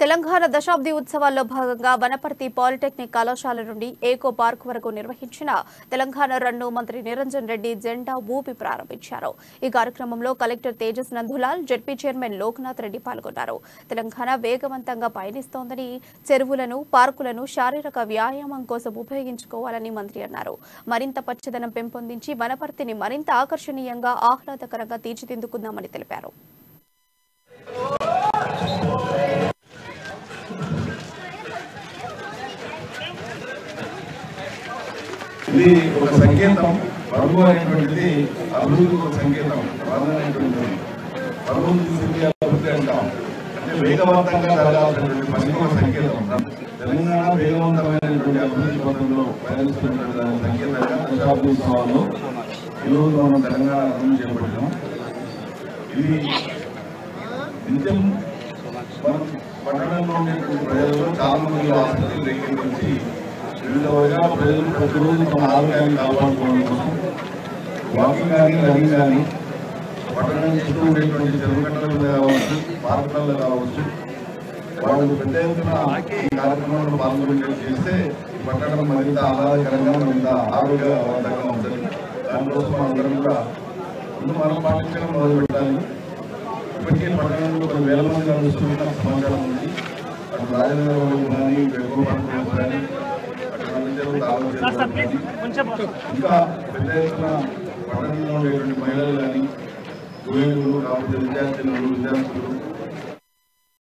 తెలంగాణ దశాబ్ది ఉత్సవాల్లో భాగంగా వనపర్తి పాలిటెక్నిక్ కళాశాల నుండి ఏకో పార్క్ వరకు నిర్వహించిన తెలంగాణ రన్ను మంత్రి నిరంజన్ రెడ్డి జెండా ఊపి ప్రారంభించారు. ఈ కార్యక్రమంలో collector Tejas Nandulal, ZP chairman Loknath Reddy పాల్గొన్నారు. తెలంగాణ వేగవంతంగా పయనిస్తోందని, చెరువులను, పార్కులను శారీరక వ్యాయామం కోసం ఉపయోగించుకోవాలని మంత్రి అన్నారు. మరింత పచ్చదనం పెంపొందించి వనపర్తిని మరింత ఆకర్షణీయంగా, ఆహ్లాదకరంగా తీర్చిదిద్దుకుందామని తెలిపారు. ఇది ఒక సంకేతం, పరుగు అనేటువంటిది అభివృద్ధికి ఒక సంకేతం. రాదనేటువంటిది పరుగులు తీసుకుని అభివృద్ధి అంటాం. అంటే వేగవంతంగా జరగాల్సినటువంటి పనికి ఒక సంకేతం. తెలంగాణ వేగవంతమైనటువంటి అభివృద్ధి పథంలో ప్రయాణిస్తున్నటువంటి సంకేతంగా దశాబ్ది ఉత్సవాల్లో ఈరోజు మనం తెలంగాణ రన్ చేపట్టాం. ఇది నిత్యం మనం పట్టణంలో ఉండేటువంటి ప్రజల్లో చాలా మంది ఆసక్తిని రేకెత్తించి వివిధ వర్గాల ప్రజలు ప్రతిరోజు మన ఆరోగ్యాన్ని కాపాడుకోవడం కోసం వాకింగ్ కానీ, రన్నింగ్ కానీ, పట్టణం చుట్టూ ఉండేటువంటి చెరువుగట్టలు కావచ్చు, పార్కులలో కావచ్చు, వాళ్ళు పెద్ద ఎత్తున ఈ కార్యక్రమంలో పాల్గొనేట్టు చేస్తే పట్టణం మరింత ఆహ్లాదకరంగా, మరింత ఆరోగ్యవంతంగా ఉంటుంది. దానికోసం అందరం కూడా ముందు మనం పాటించడం మొదలు పెట్టాలి. ఇప్పటికే పట్టణంలో కొన్ని వేల మంది నడుస్తున్న సమాచారం ఉంది. అటు రాజనగరం కానీ, ఎక్కువ పార్కులు కానీ, ఇంకా పెద్ద ఎత్తున పట్టణంలో ఉండేటువంటి మహిళలు కానీ, యువకులు కాకపోతే విద్యార్థులు